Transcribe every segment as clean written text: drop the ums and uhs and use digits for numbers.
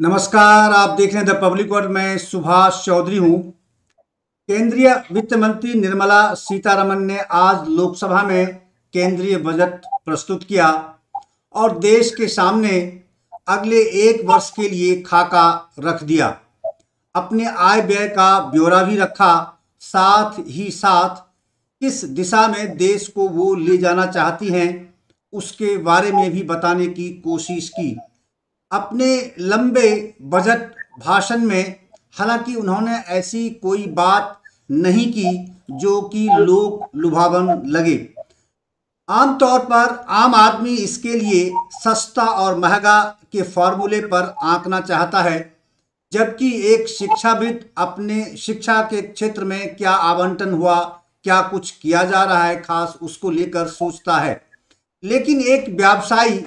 नमस्कार। आप देख रहे हैं द पब्लिक वर्ड में सुभाष चौधरी हूं। केंद्रीय वित्त मंत्री निर्मला सीतारमण ने आज लोकसभा में केंद्रीय बजट प्रस्तुत किया और देश के सामने अगले एक वर्ष के लिए खाका रख दिया। अपने आय व्यय का ब्यौरा भी रखा। साथ ही साथ किस दिशा में देश को वो ले जाना चाहती हैं उसके बारे में भी बताने की कोशिश की। अपने लंबे बजट भाषण में हालांकि उन्होंने ऐसी कोई बात नहीं की जो कि लोक लुभावन लगे। आमतौर पर आम आदमी इसके लिए सस्ता और महंगा के फॉर्मूले पर आंकना चाहता है, जबकि एक शिक्षाविद अपने शिक्षा के क्षेत्र में क्या आवंटन हुआ, क्या कुछ किया जा रहा है खास, उसको लेकर सोचता है। लेकिन एक व्यवसायी,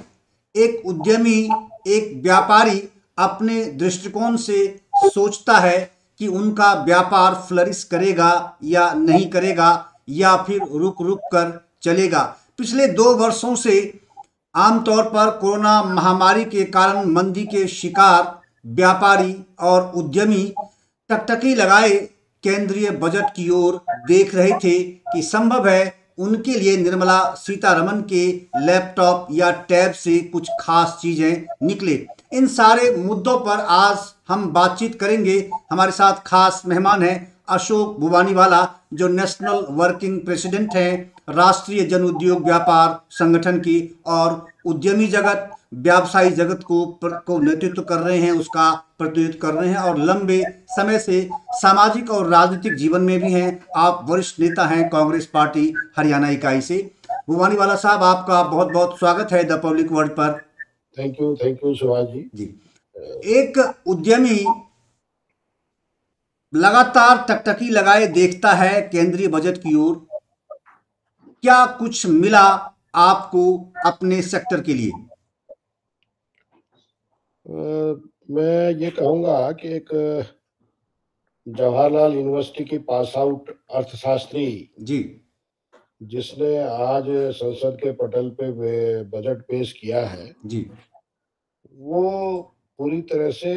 एक उद्यमी, एक व्यापारी अपने दृष्टिकोण से सोचता है कि उनका व्यापार फ्लरिश करेगा या नहीं करेगा, या फिर रुक रुक कर चलेगा। पिछले 2 वर्षों से आमतौर पर कोरोना महामारी के कारण मंदी के शिकार व्यापारी और उद्यमी टकटकी लगाए केंद्रीय बजट की ओर देख रहे थे कि संभव है उनके लिए निर्मला सीतारमण के लैपटॉप या टैब से कुछ खास चीजें निकले। इन सारे मुद्दों पर आज हम बातचीत करेंगे। हमारे साथ खास मेहमान हैं अशोक भुवानीवाला, जो नेशनल वर्किंग प्रेसिडेंट हैं राष्ट्रीय जन उद्योग व्यापार संगठन की, और उद्यमी जगत, व्यवसायी जगत को नेतृत्व कर रहे हैं, उसका प्रतिनिधित्व कर रहे हैं और लंबे समय से सामाजिक और राजनीतिक जीवन में भी हैं। आप वरिष्ठ नेता हैं कांग्रेस पार्टी हरियाणा इकाई से। भुवानीवाला साहब, आपका बहुत बहुत स्वागत है द पब्लिक वर्ड पर। Thank you Subhash ji. एक उद्यमी लगातार टकटकी लगाए देखता है केंद्रीय बजट की ओर। क्या कुछ मिला आपको अपने सेक्टर के लिए? मैं ये कहूँगा कि एक जवाहरलाल यूनिवर्सिटी की पास आउट अर्थशास्त्री जी, जिसने आज संसद के पटल पे बजट पेश किया है, जी, वो पूरी तरह से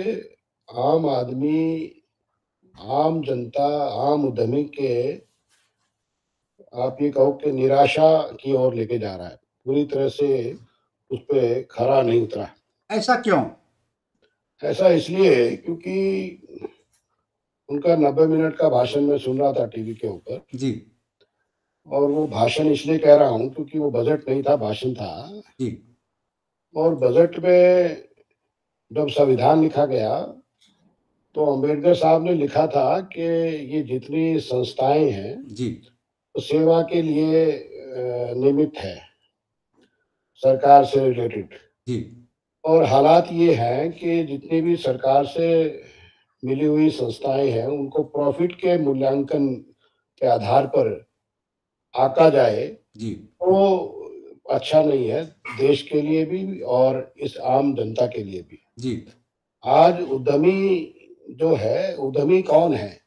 आम आदमी, आम जनता, आम उद्यमी के, आप ये कहो कि निराशा की ओर लेके जा रहा है। पूरी तरह से उस पे खरा नहीं उतरा। ऐसा क्यों? ऐसा इसलिए क्योंकि उनका 90 मिनट का भाषण मैं सुन रहा था टीवी के ऊपर, जी, और वो भाषण इसलिए कह रहा हूँ क्योंकि वो बजट नहीं था, भाषण था। जी, और बजट में जब संविधान लिखा गया तो अंबेडकर साहब ने लिखा था कि ये जितनी संस्थाएं हैं जी, तो सेवा के लिए निमित्त है, सरकार से रिलेटेड। जी, और हालात ये हैं कि जितनी भी सरकार से मिली हुई संस्थाएं हैं उनको प्रॉफिट के मूल्यांकन के आधार पर आका जाए जी, तो अच्छा नहीं है, देश के लिए भी और इस आम जनता के लिए भी। जी, आज उद्यमी जो है, उद्यमी कौन है,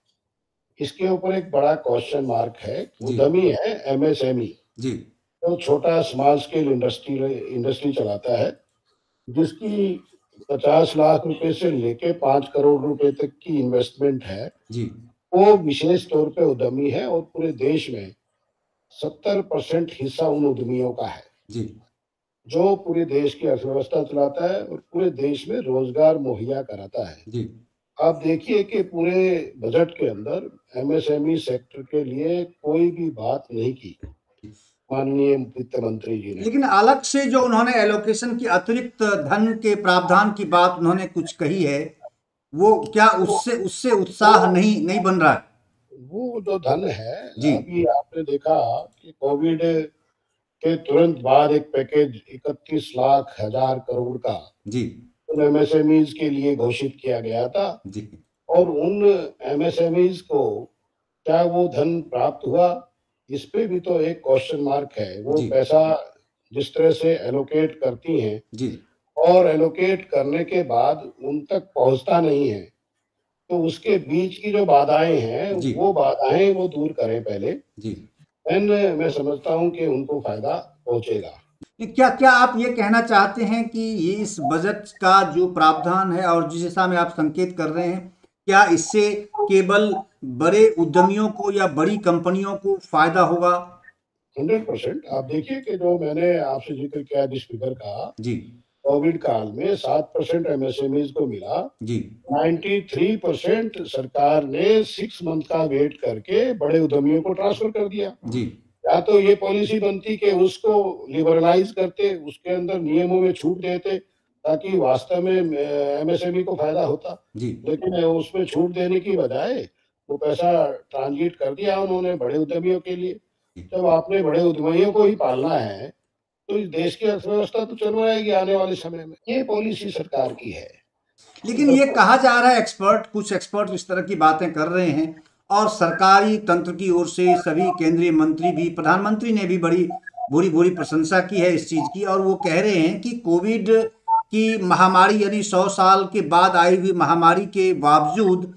इसके ऊपर एक बड़ा क्वेश्चन मार्क है। जी, उद्यमी है एमएसएमई, जी, तो छोटा स्मॉल स्केल इंडस्ट्री चलाता है, जिसकी 50 लाख रुपए से लेके 5 करोड़ रुपए तक की इन्वेस्टमेंट है। जी, वो विशेष तौर पे उद्यमी है और पूरे देश में 70% हिस्सा उन उद्यमियों का है जी, जो पूरे देश की अर्थव्यवस्था चलाता है और पूरे देश में रोजगार मुहैया कराता है। जी। आप देखिए कि पूरे बजट के अंदर एमएसएमई सेक्टर के लिए कोई भी बात नहीं की माननीय वित्त मंत्री जी ने। लेकिन अलग से जो उन्होंने एलोकेशन की अतिरिक्त धन के प्रावधान की बात उन्होंने कुछ कही है, वो क्या उससे उससे उत्साह नहीं बन रहा है? वो जो धन है, जी, अभी आपने देखा कि कोविड के तुरंत बाद एक पैकेज 31 लाख हजार करोड़ का जी, उन एमएसएमईज के लिए घोषित किया गया था। जी, और उन एमएसएमईज को क्या वो धन प्राप्त हुआ, इस पे भी तो एक क्वेश्चन मार्क है। वो जी, पैसा जिस तरह से एलोकेट करती हैं जी, और एलोकेट करने के बाद उन तक पहुंचता नहीं है, तो उसके बीच की जो बाधाएं हैं जी, वो बाधाएं वो दूर करें पहले। जी। देन मैं समझता हूँ कि उनको फायदा पहुंचेगा। क्या क्या आप ये कहना चाहते हैं कि ये इस बजट का जो प्रावधान है और जिस दिशा में आप संकेत कर रहे हैं, क्या इससे केवल बड़े उद्यमियों को या बड़ी कंपनियों को फायदा होगा? 100% आप देखिए कि जो मैंने आपसे जिक्र किया जिस फिगर का, जी। कोविड काल में 7% एमएसएमईज को मिला, जी। 93% सरकार ने 6 मंथ का वेट करके बड़े उद्यमियों को ट्रांसफर कर दिया। जी। या तो ये पॉलिसी बनती कि उसको लिबरलाइज करते, उसके अंदर नियमों में छूट देते ताकि वास्तव में एमएसएमई को फायदा होता। जी। लेकिन उसमें छूट देने की बजाय वो पैसा ट्रांजिट कर दिया उन्होंने बड़े उद्यमियों के लिए। जब आपने बड़े उद्यमियों को ही पालना है तो इस देश की अर्थव्यवस्था तो चरमराएगी आने वाले समय में। ये पॉलिसी सरकार की है। लेकिन ये कहा जा रहा है, कुछ एक्सपर्ट इस तरह की बातें कर रहे हैं और सरकारी तंत्र की ओर से सभी केंद्रीय मंत्री भी, प्रधानमंत्री ने भी बड़ी बुरी बुरी प्रशंसा की है इस चीज़ की, और वो कह रहे हैं कि कोविड की महामारी यानी 100 साल के बाद आई हुई महामारी के बावजूद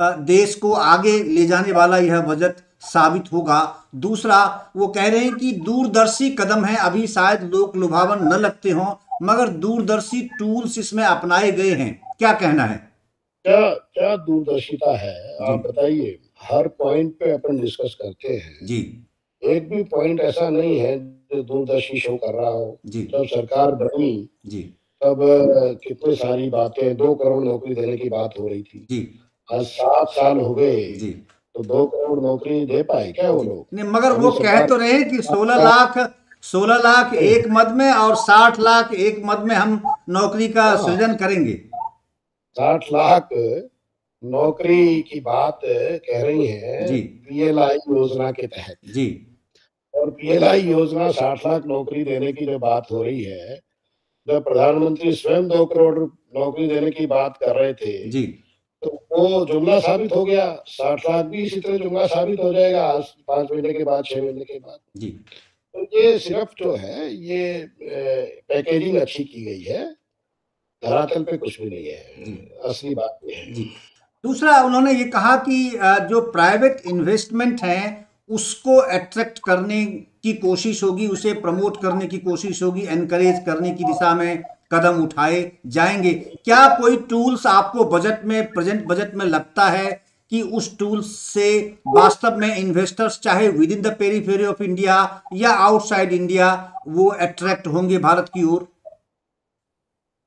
देश को आगे ले जाने वाला यह बजट साबित होगा। दूसरा, वो कह रहे हैं कि दूरदर्शी कदम है, अभी शायद लोक लुभावन न लगते हों मगर दूरदर्शी टूल्स इसमें अपनाए गए हैं। क्या कहना है? क्या क्या दूरदर्शिता है जी। आप बताइए। हर पॉइंट पे अपन डिस्कस करते हैं। जी। एक भी पॉइंट ऐसा नहीं है जो दूरदर्शी शो कर रहा हो। जी। जब सरकार बनी जी। तब कितनी सारी बातें, 2 करोड़ नौकरी देने की बात हो रही थी। जी। आज 7 साल हो गए जी। तो 2 करोड़ नौकरी दे पाए क्या वो जी। लोग? नहीं, मगर अभी वो कह सरकार तो रहे हैं कि 16 लाख एक मद में और 60 लाख एक मद में हम नौकरी का हाँ, सृजन करेंगे। 60 लाख नौकरी की बात कह रही हैं जी। पीएलआई योजना के तहत। जी। और पीएलआई योजना 60 लाख नौकरी देने की जो बात हो रही है, जब प्रधानमंत्री स्वयं 2 करोड़ नौकरी देने की बात कर रहे थे, जी। तो वो जुमला साबित हो गया। 60 लाख भी इसी तरह जुमला साबित हो जाएगा आज 5 महीने के बाद, 6 महीने के बाद। जी। तो ये सिर्फ जो है ये पैकेजिंग अच्छी की गई है, धरातल पे कुछ भी नहीं जी। है। असली बात ये है। जी। दूसरा, उन्होंने ये कहा कि जो प्राइवेट इन्वेस्टमेंट हैं उसको अट्रैक्ट करने की कोशिश होगी, उसे प्रमोट करने की कोशिश होगी, एनकरेज करने की दिशा में कदम उठाए जाएंगे। क्या कोई टूल्स आपको प्रेजेंट बजट में लगता है कि उस टूल्स से वास्तव में इन्वेस्टर्स चाहे with in the periphery of India या आउटसाइड इंडिया वो अट्रैक्ट होंगे भारत की ओर?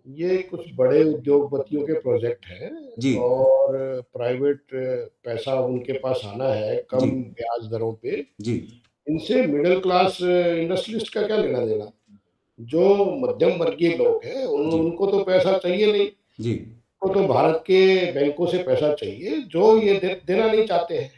ये कुछ बड़े उद्योगपतियों के प्रोजेक्ट हैं जी। और प्राइवेट पैसा उनके पास आना है जी। कम ब्याज दरों पे। जी। इनसे मिडिल क्लास इंडस्ट्रियलिस्ट का क्या लेना देना? जो मध्यम वर्गीय लोग हैं जी। उनको तो पैसा चाहिए नहीं। जी। उनको तो भारत के बैंकों से पैसा चाहिए जो ये देना नहीं चाहते हैं।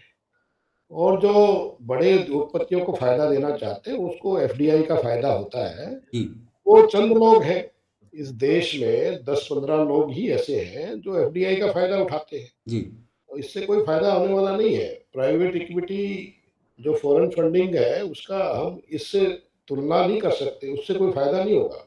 और जो बड़े उद्योगपतियों को फायदा देना चाहते हैं उसको एफडीआई का फायदा होता है। जी। वो चंद लोग हैं इस देश में, 10-15 लोग ही ऐसे हैं जो एफडीआई का फायदा उठाते हैं। जी। तो इससे कोई फायदा होने वाला नहीं है। प्राइवेट इक्विटी जो फॉरेन फंडिंग है उसका हम इससे तुलना नहीं कर सकते, उससे कोई फायदा नहीं होगा।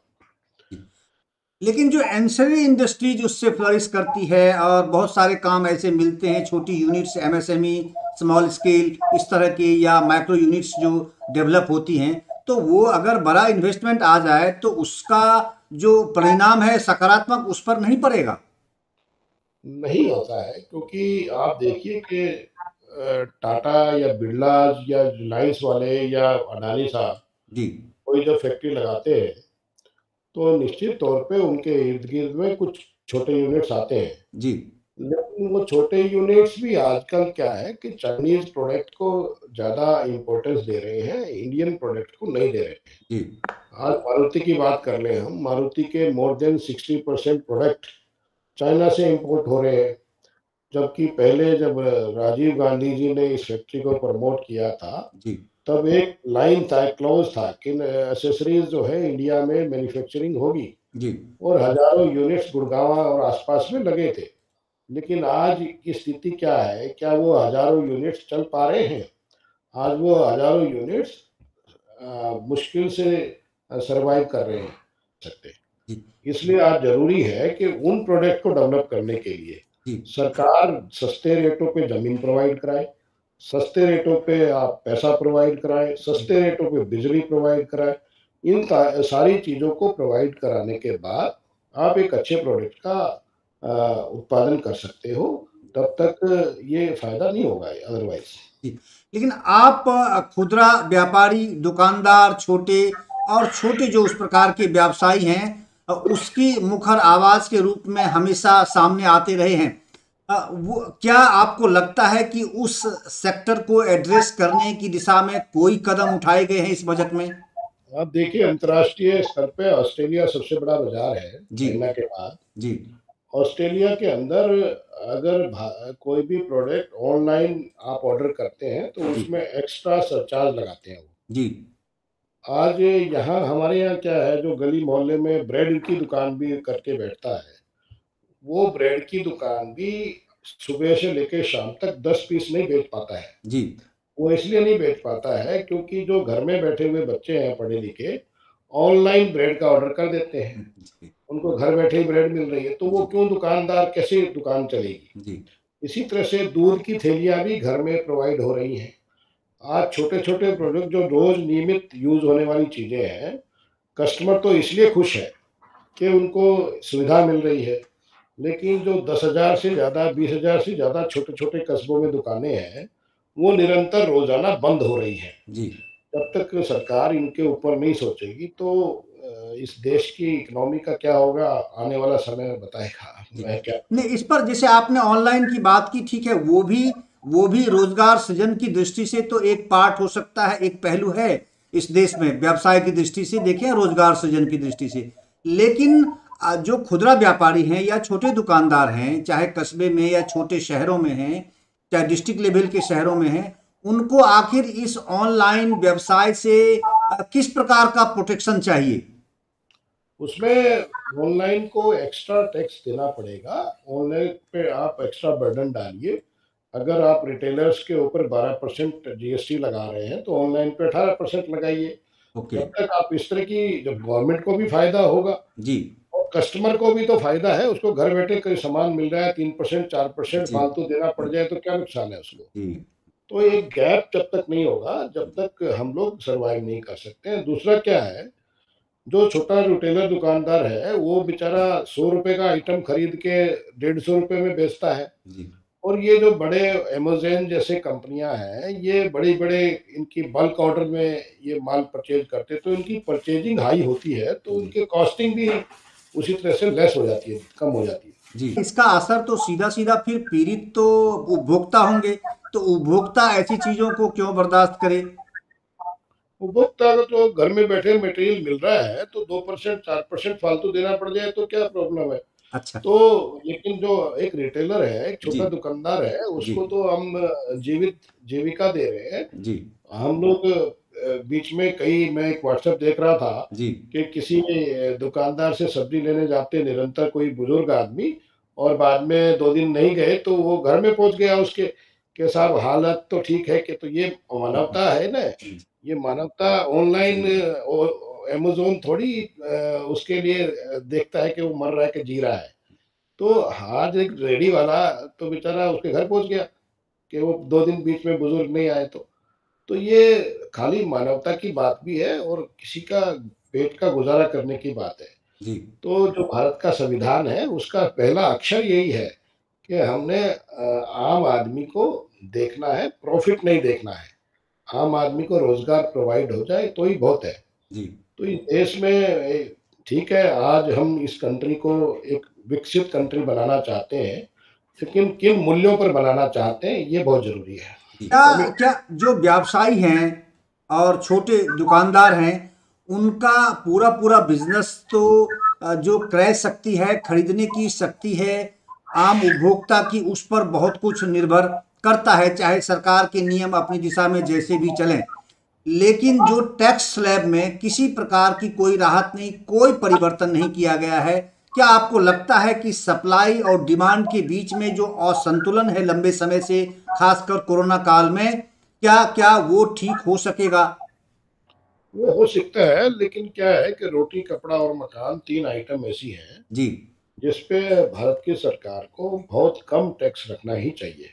लेकिन जो एंसरी इंडस्ट्रीज उससे फ्लरिश करती है और बहुत सारे काम ऐसे मिलते हैं, छोटी यूनिट्स, एमएसएमई, स्मॉल स्केल इस तरह के या माइक्रो यूनिट्स जो डेवलप होती हैं, तो वो अगर बड़ा इन्वेस्टमेंट आ जाए तो उसका जो परिणाम है सकारात्मक उस पर नहीं पड़ेगा? नहीं होता है क्योंकि आप देखिए कि टाटा या बिरला या रिलायंस वाले या अडानी साहब जी। कोई जब फैक्ट्री लगाते हैं तो निश्चित तौर पे उनके इर्द गिर्द में कुछ छोटे यूनिट्स आते हैं। जी। लेकिन वो छोटे यूनिट्स भी आजकल क्या है कि चाइनीज प्रोडक्ट को ज़्यादा इम्पोर्टेंस दे रहे हैं, इंडियन प्रोडक्ट को नहीं दे रहे हैं। जी। आज मारुति की बात कर लें हम, मारुति के मोर देन 60% प्रोडक्ट चाइना से इंपोर्ट हो रहे हैं। जबकि पहले जब राजीव गांधी जी ने इस फैक्ट्री को प्रमोट किया था जी। तब एक लाइन था, क्लॉज था कि एसेसरीज जो है इंडिया में मैन्युफैक्चरिंग होगी। जी। और हजारों यूनिट्स गुड़गांव और आसपास में लगे थे। लेकिन आज की स्थिति क्या है? क्या वो हजारों यूनिट्स चल पा रहे हैं? आज वो हजारों यूनिट्स मुश्किल से सरवाइव कर रहे हैं सकते। जी। इसलिए आज जरूरी है कि उन प्रोडक्ट को डेवलप करने के लिए जी। सरकार सस्ते रेटों पे जमीन प्रोवाइड कराए, सस्ते रेटों पे आप पैसा प्रोवाइड कराएं, सस्ते रेटों पे बिजली प्रोवाइड कराएं। इन सारी चीज़ों को प्रोवाइड कराने के बाद आप एक अच्छे प्रोडक्ट का उत्पादन कर सकते हो, तब तक ये फ़ायदा नहीं होगा अदरवाइज़। जी। लेकिन आप खुदरा व्यापारी, दुकानदार, छोटे और छोटे जो उस प्रकार के व्यवसायी हैं, उसकी मुखर आवाज़ के रूप में हमेशा सामने आते रहे हैं। वो क्या आपको लगता है कि उस सेक्टर को एड्रेस करने की दिशा में कोई कदम उठाए गए हैं इस बजट में? आप देखिए, अंतर्राष्ट्रीय स्तर पे ऑस्ट्रेलिया सबसे बड़ा बाज़ार है, जी, चाइना के बाद। जी, ऑस्ट्रेलिया के अंदर अगर कोई भी प्रोडक्ट ऑनलाइन आप ऑर्डर करते हैं, तो जी, उसमें एक्स्ट्रा सरचार्ज लगाते हैं वो। जी, आज यहाँ हमारे यहाँ क्या है, जो गली मोहल्ले में ब्रेड की दुकान भी करके बैठता है, वो ब्रेड की दुकान भी सुबह से लेके शाम तक 10 पीस नहीं बेच पाता है। जी, वो इसलिए नहीं बेच पाता है क्योंकि जो घर में बैठे हुए बच्चे हैं पढ़े लिखे, ऑनलाइन ब्रेड का ऑर्डर कर देते हैं। जी, उनको घर बैठे ही ब्रेड मिल रही है, तो वो जी, क्यों दुकानदार, कैसे दुकान चलेगी? जी, इसी तरह से दूध की थैलियाँ भी घर में प्रोवाइड हो रही हैं। आज छोटे-छोटे प्रोडक्ट जो रोज़ नियमित यूज़ होने वाली चीज़ें हैं, कस्टमर तो इसलिए खुश है कि उनको सुविधा मिल रही है। लेकिन जो 10,000 से ज़्यादा, 20,000 से ज़्यादा छोटे-छोटे कस्बों में दुकानें हैं, वो निरंतर रोज़ाना बंद हो रही हैं। जी। जब तक सरकार इनके ऊपर नहीं सोचेगी, तो इस देश की इकोनॉमी का क्या होगा, आने वाला समय बताएगा। जी। मैं क्या नहीं, इस पर जैसे आपने ऑनलाइन की बात की, ठीक है, वो भी रोजगार सृजन की दृष्टि से तो एक पार्ट हो सकता है, एक पहलू है इस देश में व्यवसाय की दृष्टि से देखें, रोजगार सृजन की दृष्टि से। लेकिन जो खुदरा व्यापारी हैं या छोटे दुकानदार हैं, चाहे कस्बे में या छोटे शहरों में हैं, चाहे डिस्ट्रिक्ट लेवल के शहरों में हैं, उनको आखिर इस ऑनलाइन व्यवसाय से किस प्रकार का प्रोटेक्शन चाहिए? उसमें ऑनलाइन को एक्स्ट्रा टैक्स देना पड़ेगा। ऑनलाइन पे आप एक्स्ट्रा बर्डन डालिए। अगर आप रिटेलर्स के ऊपर 12% जीएसटी लगा रहे हैं, तो ऑनलाइन पे 18% लगाइए। ओके। जब तक आप इस तरह की, जब गवर्नमेंट को भी फ़ायदा होगा जी, और कस्टमर को भी तो फ़ायदा है, उसको घर बैठे कोई सामान मिल रहा है, 3% 4% जी, फालतू देना पड़ जाए तो क्या नुकसान है उसको? जी, तो एक गैप जब तक नहीं होगा, जब तक हम लोग सर्वाइव नहीं कर सकते हैं। दूसरा क्या है, जो छोटा रिटेलर दुकानदार है, वो बेचारा ₹100 का आइटम खरीद के ₹150 में बेचता है। जी, और ये जो बड़े अमेज़न जैसे कंपनियाँ हैं, ये बड़े-बड़े इनकी बल्क ऑर्डर में ये माल परचेज़ करते हैं, तो इनकी परचेज़िंग हाई होती है, तो जी। उनकी कॉस्टिंग भी उसी तरह से लेस हो जाती है, कम हो जाती है। जी, इसका असर तो सीधा-सीधा फिर पीड़ित तो उपभोक्ता होंगे, तो उपभोक्ता ऐसी चीज़ों को क्यों बर्दाश्त करे? उपभोक्ता को तो घर में बैठे मटेरियल मिल रहा है, तो 2% 4% फालतू देना पड़ जाए तो क्या प्रॉब्लम है? अच्छा, तो लेकिन जो एक रिटेलर है, एक जी, छोटा दुकानदार है, जी, उसको तो हम जीवित जीविका दे रहे हैं। जी, हम लोग बीच में कई, मैं एक व्हाट्सएप देख रहा था जी, कि किसी दुकानदार से सब्जी लेने जाते निरंतर कोई बुजुर्ग आदमी, और बाद में 2 दिन नहीं गए तो वो घर में पहुँच गया उसके, कि साहब हालत तो ठीक है, कि तो ये मानवता है ना, जी, ये मानवता ऑनलाइन अमेज़न थोड़ी उसके लिए देखता है कि वो मर रहा है कि जी रहा है। तो आज एक रेडी वाला तो बेचारा उसके घर पहुँच गया कि वो 2 दिन बीच में बुजुर्ग नहीं आए तो। तो ये खाली मानवता की बात भी है और किसी का पेट का गुज़ारा करने की बात है। जी, तो जो भारत का संविधान है, उसका पहला अक्षर यही है कि हमने आम आदमी को देखना है, प्रॉफ़िट नहीं देखना है। आम आदमी को रोज़गार प्रोवाइड हो जाए तो ही बहुत है। जी। तो इस देश में ठीक है, आज हम इस कंट्री को एक विकसित कंट्री बनाना चाहते हैं, लेकिन किन मूल्यों पर बनाना चाहते हैं, ये बहुत ज़रूरी है। क्या कमिट क्या जो व्यवसायी हैं और छोटे दुकानदार हैं, उनका पूरा पूरा बिजनेस तो जो क्रय शक्ति है, खरीदने की शक्ति है, आम उपभोक्ता की, उस पर बहुत कुछ निर्भर करता है, चाहे सरकार के नियम अपनी दिशा में जैसे भी चलें। लेकिन जो टैक्स स्लैब में किसी प्रकार की कोई राहत नहीं, कोई परिवर्तन नहीं किया गया है। क्या आपको लगता है कि सप्लाई और डिमांड के बीच में जो असंतुलन है लंबे समय से, खासकर कोरोना काल में, क्या क्या वो ठीक हो सकेगा? वो हो सकता है, लेकिन क्या है कि रोटी, कपड़ा और मकान 3 आइटम ऐसी हैं, जी, जिस पे भारत की सरकार को बहुत कम टैक्स रखना ही चाहिए,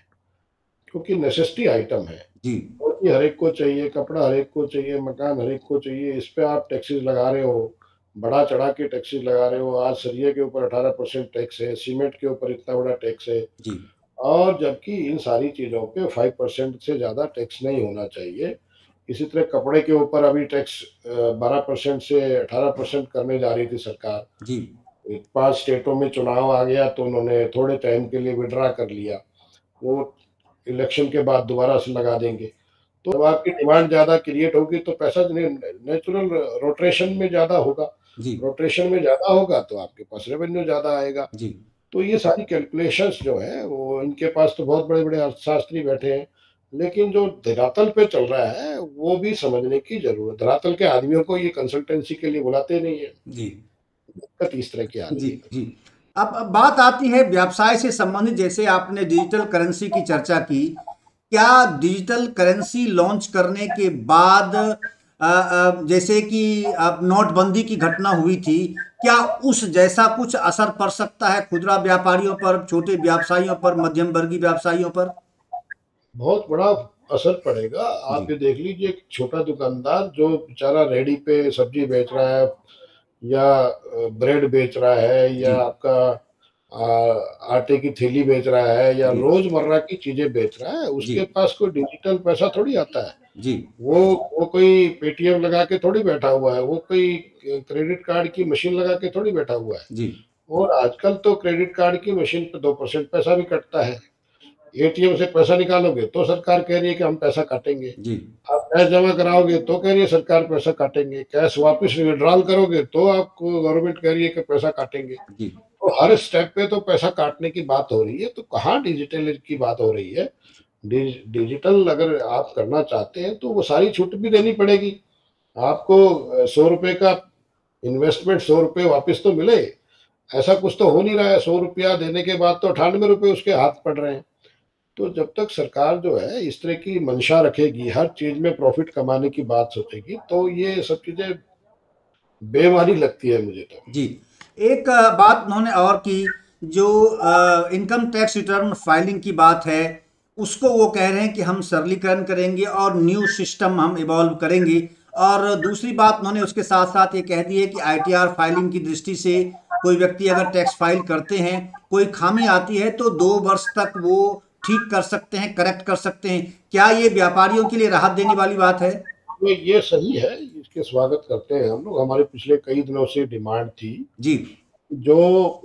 क्योंकि नेसेसिटी आइटम है। जी धोती हर एक को चाहिए, कपड़ा हर एक को चाहिए, मकान हर एक को चाहिए, इस पे आप टैक्सेस लगा रहे हो, बढ़ा चढ़ा के टैक्सेस लगा रहे हो। आज सरिये के ऊपर 18% टैक्स है, सीमेंट के ऊपर इतना बड़ा टैक्स है, जी और जबकि इन सारी चीज़ों पे 5% से ज़्यादा टैक्स नहीं होना चाहिए। इसी तरह कपड़े के ऊपर अभी टैक्स 12% से 18% करने जा रही थी सरकार। जी 5 स्टेटों में चुनाव आ गया तो उन्होंने थोड़े टाइम के लिए विथड्रॉ कर लिया। वो इलेक्शन के बाद दोबारा से लगा देंगे। तो जब आपकी डिमांड ज़्यादा क्रिएट होगी तो पैसा नेचुरल रोटेशन में ज़्यादा होगा। जी रोटेशन में ज़्यादा होगा तो आपके पास रेवेन्यू ज़्यादा आएगा। जी तो ये सारी कैलकुलेशंस जो है वो इनके पास तो बहुत बड़े-बड़े अर्थशास्त्री बैठे हैं। लेकिन जो धरातल पे चल रहा है वो भी समझने की ज़रूरत है। धरातल के आदमियों को ये कंसल्टेंसी के लिए बुलाते नहीं है। जी दिक्कत इस तरह की आ जी रही है। जी। अब बात आती है व्यवसाय से संबंधित, जैसे आपने डिजिटल करेंसी की चर्चा की। क्या डिजिटल करेंसी लॉन्च करने के बाद जैसे कि अब नोटबंदी की घटना हुई थी, क्या उस जैसा कुछ असर पड़ सकता है खुदरा व्यापारियों पर, छोटे व्यवसायियों पर, मध्यम वर्गीय व्यवसायियों पर? बहुत बड़ा असर पड़ेगा। जी आप ये देख लीजिए, एक छोटा दुकानदार जो बेचारा रेहड़ी पे सब्जी बेच रहा है या ब्रेड बेच रहा है जी या आपका आटे की थैली बेच रहा है या जी रोजमर्रा की चीजें बेच रहा है, जी उसके पास कोई डिजिटल पैसा थोड़ी आता है। जी वो वो कोई पेटीएम लगा के थोड़ी बैठा हुआ है, वो कोई क्रेडिट कार्ड की मशीन लगा के थोड़ी बैठा हुआ है। जी और आजकल तो क्रेडिट कार्ड की मशीन पे 2% पैसा भी कटता है। एटीएम से पैसा निकालोगे तो सरकार कह रही है कि हम पैसा काटेंगे। जी आप कैश जमा कराओगे तो कह रही है सरकार पैसा काटेंगे। कैश वापस विड्रॉल करोगे तो आपको गवर्नमेंट कह रही है कि पैसा काटेंगे। जी तो हर स्टेप पे तो पैसा काटने की बात हो रही है, तो कहाँ डिजिटल की बात हो रही है। डिजिटल अगर आप करना चाहते हैं तो वो सारी छूट भी देनी पड़ेगी आपको। 100 रुपए का इन्वेस्टमेंट 100 रुपए वापस तो मिले, ऐसा कुछ तो हो नहीं रहा है। 100 रुपया देने के बाद तो 98 रुपए उसके हाथ पड़ रहे हैं। तो जब तक सरकार जो है इस तरह की मंशा रखेगी, हर चीज में प्रॉफिट कमाने की बात सोचेगी, तो ये सब चीजें बेमानी लगती है मुझे तो। जी। एक बात उन्होंने और की, जो इनकम टैक्स रिटर्न फाइलिंग की बात है, उसको वो कह रहे हैं कि हम सरलीकरण करेंगे और न्यू सिस्टम हम इवॉल्व करेंगे। और दूसरी बात उन्होंने उसके साथ साथ ये कह दी है कि आईटीआर फाइलिंग की दृष्टि से कोई व्यक्ति अगर टैक्स फाइल करते हैं, कोई खामी आती है तो 2 वर्ष तक वो ठीक कर सकते हैं, करेक्ट कर सकते हैं। क्या ये व्यापारियों के लिए राहत देने वाली बात है? ये सही है, इसके स्वागत करते हैं हम लोग। हमारे पिछले कई दिनों से डिमांड थी। जी जो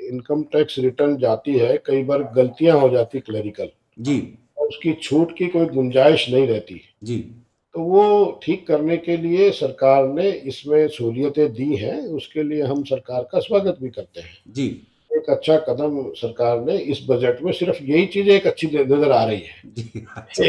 इनकम टैक्स रिटर्न जाती है, कई बार गलतियां हो जाती क्लरिकल, जी और उसकी छूट की कोई गुंजाइश नहीं रहती। जी तो वो ठीक करने के लिए सरकार ने इसमें सहूलियतें दी हैं, उसके लिए हम सरकार का स्वागत भी करते हैं। जी एक अच्छा कदम सरकार ने इस बजट में, सिर्फ यही चीजें एक अच्छी नजर आ रही है जी अच्छा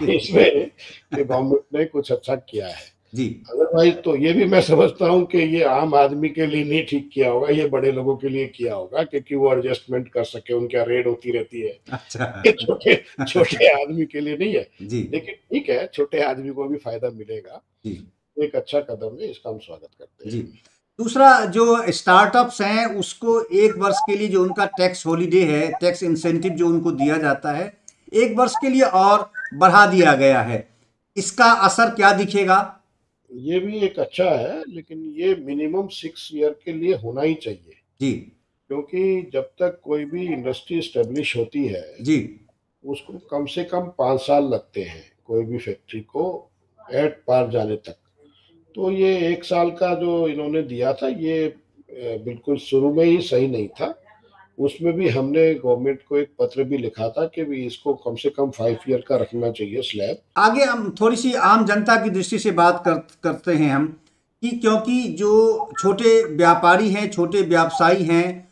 इसमें कि गवर्नमेंट ने कुछ अच्छा किया है। जी अदरवाइज तो ये भी मैं समझता हूँ कि ये आम आदमी के लिए नहीं ठीक किया होगा, ये बड़े लोगों के लिए किया होगा, क्योंकि वो एडजस्टमेंट कर सके, उनकी रेड होती रहती है। अच्छा ये छोटे छोटे आदमी के लिए नहीं है। जी लेकिन ठीक है, छोटे आदमी को भी फायदा मिलेगा। जी एक अच्छा कदम है, इसका हम स्वागत करते जी। हैं। दूसरा, जो स्टार्टअप्स हैं उसको 1 वर्ष के लिए जो उनका टैक्स हॉलीडे है, टैक्स इंसेंटिव जो उनको दिया जाता है, 1 वर्ष के लिए और बढ़ा दिया गया है। इसका असर क्या दिखेगा? ये भी एक अच्छा है, लेकिन ये मिनिमम 6 ईयर के लिए होना ही चाहिए। जी क्योंकि जब तक कोई भी इंडस्ट्री स्टेब्लिश होती है, जी उसको कम से कम 5 साल लगते हैं कोई भी फैक्ट्री को एट पार जाने तक। तो ये 1 साल का जो इन्होंने दिया था, ये बिल्कुल शुरू में ही सही नहीं था। उसमें भी हमने गवर्नमेंट को एक पत्र भी लिखा था कि भी इसको कम से कम 5 ईयर का रखना चाहिए स्लैब। आगे हम थोड़ी सी आम जनता की दृष्टि से बात करते हैं हम, कि क्योंकि जो छोटे व्यापारी हैं, छोटे व्यवसायी हैं,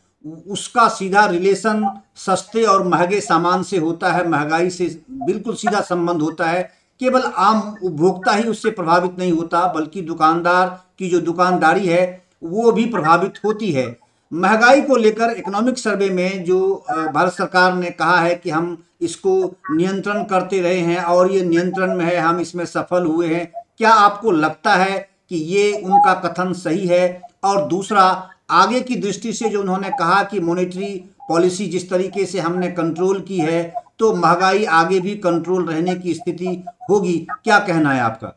उसका सीधा रिलेशन सस्ते और महंगे सामान से होता है, महंगाई से बिल्कुल सीधा संबंध होता है। केवल आम उपभोक्ता ही उससे प्रभावित नहीं होता, बल्कि दुकानदार की जो दुकानदारी है वो भी प्रभावित होती है। महंगाई को लेकर इकोनॉमिक सर्वे में जो भारत सरकार ने कहा है कि हम इसको नियंत्रण करते रहे हैं और ये नियंत्रण में है, हम इसमें सफल हुए हैं, क्या आपको लगता है कि ये उनका कथन सही है? और दूसरा, आगे की दृष्टि से जो उन्होंने कहा कि मॉनेटरी पॉलिसी जिस तरीके से हमने कंट्रोल की है तो महंगाई आगे भी कंट्रोल रहने की स्थिति होगी, क्या कहना है आपका?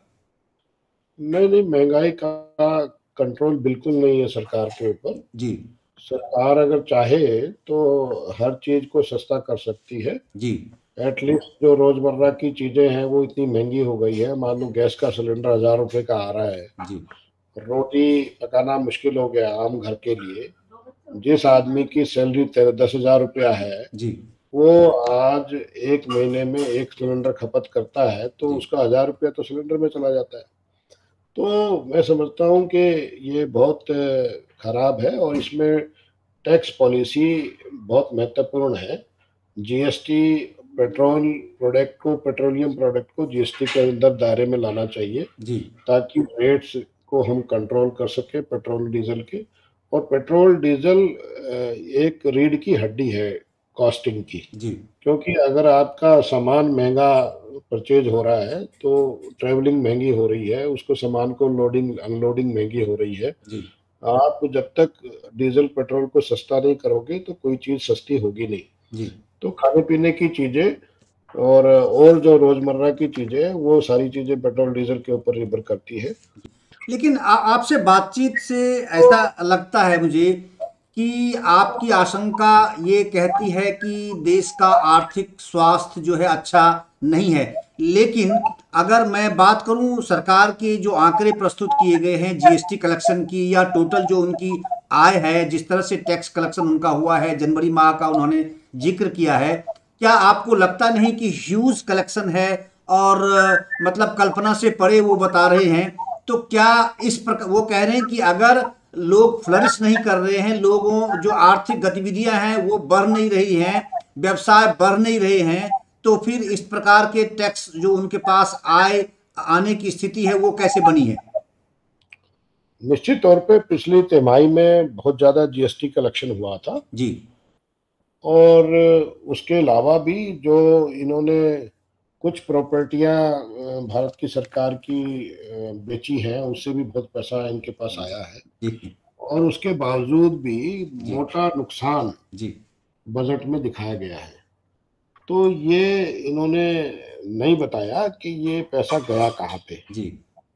नहीं नहीं, महंगाई का कंट्रोल बिल्कुल नहीं है सरकार के ऊपर। जी सरकार अगर चाहे तो हर चीज को सस्ता कर सकती है। जी एटलीस्ट जो रोजमर्रा की चीजें हैं वो इतनी महंगी हो गई है, मान लो गैस का सिलेंडर 1000 रुपए का आ रहा है, जी रोटी पकाना मुश्किल हो गया आम घर के लिए। जिस आदमी की सैलरी 10,000 रुपया है, जी वो आज एक महीने में एक सिलेंडर खपत करता है तो जी उसका 1000 रुपया तो सिलेंडर में चला जाता है। तो मैं समझता हूँ कि ये बहुत खराब है और इसमें टैक्स पॉलिसी बहुत महत्वपूर्ण है। जीएसटी पेट्रोलियम प्रोडक्ट को जीएसटी के अंदर दायरे में लाना चाहिए जी ताकि रेट्स को हम कंट्रोल कर सके पेट्रोल डीजल के। और पेट्रोल डीजल एक रीढ़ की हड्डी है कॉस्टिंग की, जी क्योंकि अगर आपका सामान महंगा परचेज हो रहा है तो ट्रेवलिंग महंगी हो रही है, उसको सामान को लोडिंग अनलोडिंग महंगी हो रही है। जी आप जब तक डीजल पेट्रोल को सस्ता नहीं करोगे तो कोई चीज सस्ती होगी नहीं। जी तो खाने पीने की चीजें और जो रोजमर्रा की चीजें हैं वो सारी चीजें पेट्रोल डीजल के ऊपर निर्भर करती है। लेकिन आपसे बातचीत से ऐसा लगता है मुझे कि आपकी आशंका ये कहती है कि देश का आर्थिक स्वास्थ्य जो है अच्छा नहीं है। लेकिन अगर मैं बात करूं सरकार के जो आंकड़े प्रस्तुत किए गए हैं जीएसटी कलेक्शन की या टोटल जो उनकी आय है, जिस तरह से टैक्स कलेक्शन उनका हुआ है, जनवरी माह का उन्होंने जिक्र किया है, क्या आपको लगता नहीं कि ह्यूज कलेक्शन है और मतलब कल्पना से परे वो बता रहे हैं? तो क्या इस प्रकार वो कह रहे हैं कि अगर लोग फ्लरिश नहीं कर रहे हैं, लोगों जो आर्थिक गतिविधियां हैं वो बढ़ नहीं रही हैं, व्यवसाय बढ़ नहीं रहे हैं, तो फिर इस प्रकार के टैक्स जो उनके पास आय आने की स्थिति है वो कैसे बनी है? निश्चित तौर पे पिछली तिमाही में बहुत ज्यादा जीएसटी कलेक्शन हुआ था जी और उसके अलावा भी जो इन्होंने कुछ प्रॉपर्टियां भारत की सरकार की बेची हैं उससे भी बहुत पैसा इनके पास आया है। जी और उसके बावजूद भी जी मोटा नुकसान जी बजट में दिखाया गया है। तो ये इन्होंने नहीं बताया कि ये पैसा गया कहाँ पे। जी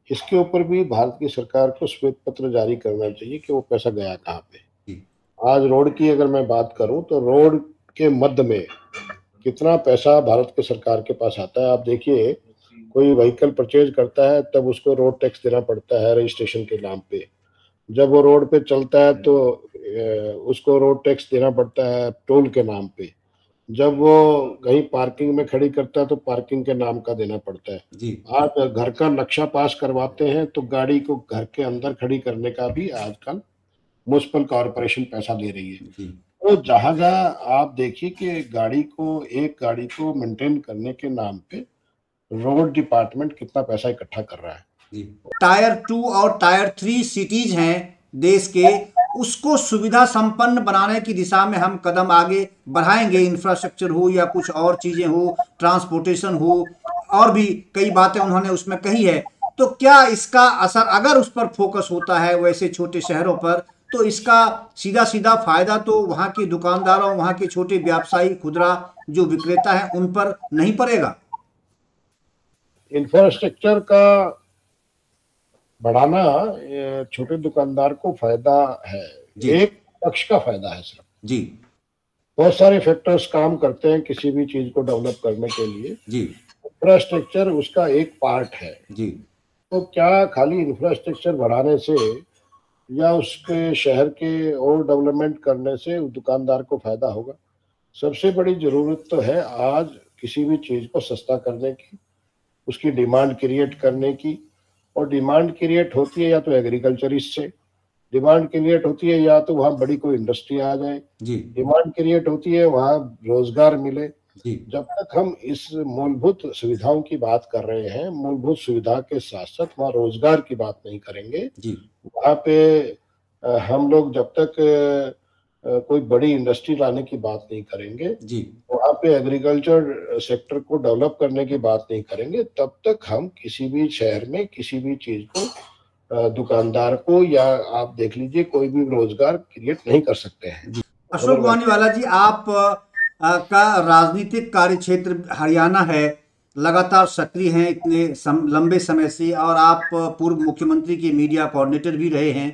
इसके ऊपर भी भारत की सरकार को श्वेत पत्र जारी करना चाहिए कि वो पैसा गया कहाँ पे। जी आज रोड की अगर मैं बात करूं तो रोड के मध्य में कितना पैसा भारत की सरकार के पास आता है। आप देखिए, कोई व्हीकल परचेज करता है तब उसको रोड टैक्स देना पड़ता है रजिस्ट्रेशन के नाम पे। जब वो रोड पे चलता है तो उसको रोड टैक्स देना पड़ता है टोल के नाम पे। जब वो कहीं पार्किंग में खड़ी करता है तो पार्किंग के नाम का देना पड़ता है। जी आप घर का नक्शा पास करवाते हैं तो गाड़ी को घर के अंदर खड़ी करने का भी आजकल म्युनिसिपल कॉरपोरेशन पैसा ले रही है। जी तो जहां जहां आप देखिए कि एक गाड़ी को मेंटेन करने के नाम पे रोड डिपार्टमेंट कितना पैसा इकट्ठा कर रहा है। जी टायर 2 और टायर 3 सिटीज हैं देश के, उसको सुविधा संपन्न बनाने की दिशा में हम कदम आगे बढ़ाएंगे, इंफ्रास्ट्रक्चर हो या कुछ और चीजें हो, ट्रांसपोर्टेशन हो, और भी कई बातें उन्होंने उसमें कही है। तो क्या इसका असर अगर उस पर फोकस होता है वैसे छोटे शहरों पर, तो इसका सीधा सीधा फायदा तो वहां के दुकानदारों, वहां के छोटे व्यवसायी, खुदरा जो विक्रेता है उन पर नहीं पड़ेगा? इंफ्रास्ट्रक्चर का बढ़ाना छोटे दुकानदार को फायदा है, जी एक पक्ष का फायदा है सिर्फ। जी बहुत सारे फैक्टर्स काम करते हैं किसी भी चीज को डेवलप करने के लिए। जी इंफ्रास्ट्रक्चर उसका एक पार्ट है। जी तो क्या खाली इंफ्रास्ट्रक्चर बढ़ाने से या उसके शहर के और डेवलपमेंट करने से दुकानदार को फायदा होगा? सबसे बड़ी जरूरत तो है आज किसी भी चीज को सस्ता करने की, उसकी डिमांड क्रिएट करने की। और डिमांड क्रिएट होती है या तो एग्रीकल्चरिस्ट से, डिमांड क्रिएट होती है या तो वहाँ बड़ी कोई इंडस्ट्री आ जाए, जी डिमांड क्रिएट होती है वहाँ रोजगार मिले। जी जब तक हम इस मूलभूत सुविधाओं की बात कर रहे हैं, मूलभूत सुविधा के साथ साथ वहाँ रोजगार की बात नहीं करेंगे, जी वहाँ पे हम लोग जब तक कोई बड़ी इंडस्ट्री लाने की बात नहीं करेंगे, जी वहाँ पे एग्रीकल्चर सेक्टर को डेवलप करने की बात नहीं करेंगे, तब तक हम किसी भी शहर में किसी भी चीज को दुकानदार को या आप देख लीजिए कोई भी रोजगार क्रिएट नहीं कर सकते हैं। अशोक वानीवाला जी, आप का राजनीतिक कार्य क्षेत्र हरियाणा है, लगातार सक्रिय हैं इतने लंबे समय से, और आप पूर्व मुख्यमंत्री के मीडिया कोऑर्डिनेटर भी रहे हैं।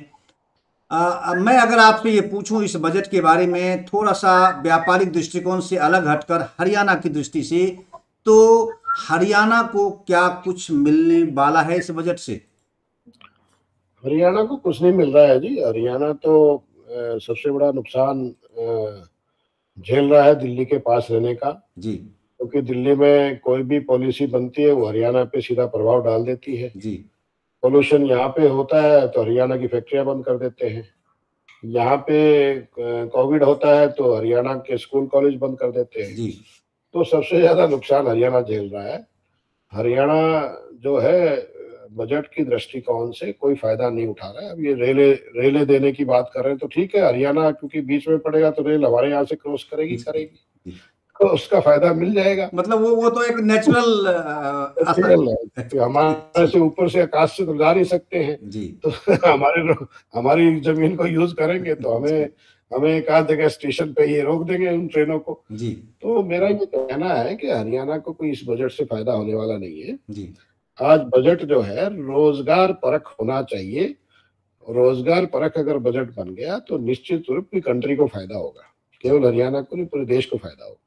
मैं अगर आपसे ये पूछूं इस बजट के बारे में थोड़ा सा व्यापारिक दृष्टिकोण से अलग हटकर हरियाणा की दृष्टि से, तो हरियाणा को क्या कुछ मिलने वाला है इस बजट से? हरियाणा को कुछ नहीं मिल रहा है जी। हरियाणा तो सबसे बड़ा नुकसान झेल रहा है दिल्ली के पास रहने का जी क्योंकि दिल्ली में कोई भी पॉलिसी बनती है वो हरियाणा पे सीधा प्रभाव डाल देती है। जी पोल्यूशन यहाँ पे होता है तो हरियाणा की फैक्ट्रियां बंद कर देते हैं। यहाँ पे कोविड होता है तो हरियाणा के स्कूल कॉलेज बंद कर देते हैं। जी तो सबसे ज्यादा नुकसान हरियाणा झेल रहा है। हरियाणा जो है बजट की दृष्टिकोण से कोई फायदा नहीं उठा रहा है। अब ये रेलें देने की बात कर रहे हैं तो ठीक है, हरियाणा क्योंकि बीच में पड़ेगा तो रेल हमारे यहाँ से क्रॉस करेगी तो उसका फायदा मिल जाएगा। मतलब वो तो एक नेचुरल असर है तो हमारे से ऊपर से आकाश से तो जा नहीं सकते हैं जी। तो हमारी जमीन को यूज करेंगे तो हमें एक आध जगह स्टेशन पे ये रोक देंगे उन ट्रेनों को जी। तो मेरा ये कहना है कि हरियाणा को कोई इस बजट से फायदा होने वाला नहीं है जी। आज बजट जो है रोजगार परख होना चाहिए। रोजगार परख अगर बजट बन गया तो निश्चित रूप से कंट्री को फायदा होगा, केवल हरियाणा को नहीं पूरे देश को फायदा होगा।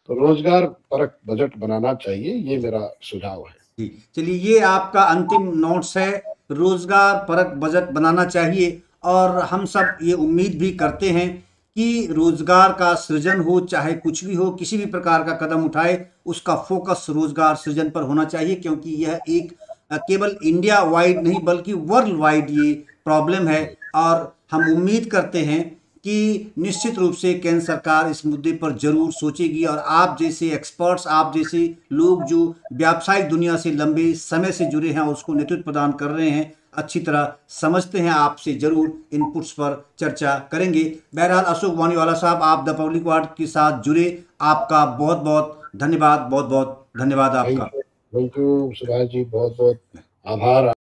तो रोजगार परक बजट बनाना चाहिए, ये मेरा सुझाव है जी। चलिए, ये आपका अंतिम नोट्स है, रोजगार परक बजट बनाना चाहिए, और हम सब ये उम्मीद भी करते हैं कि रोजगार का सृजन हो, चाहे कुछ भी हो, किसी भी प्रकार का कदम उठाए उसका फोकस रोजगार सृजन पर होना चाहिए, क्योंकि यह एक केवल इंडिया वाइड नहीं बल्कि वर्ल्ड वाइड ये प्रॉब्लम है। और हम उम्मीद करते हैं कि निश्चित रूप से केंद्र सरकार इस मुद्दे पर जरूर सोचेगी, और आप जैसे एक्सपर्ट्स, आप जैसे लोग जो व्यावसायिक दुनिया से लंबे समय से जुड़े हैं, उसको नेतृत्व प्रदान कर रहे हैं, अच्छी तरह समझते हैं, आपसे जरूर इनपुट्स पर चर्चा करेंगे। बहरहाल अशोक वानीवाला साहब, आप द पब्लिक वार्ड के साथ जुड़े, आपका बहुत बहुत धन्यवाद, बहुत बहुत धन्यवाद आपका। थैंक यू सुभाष जी, बहुत बहुत आभार।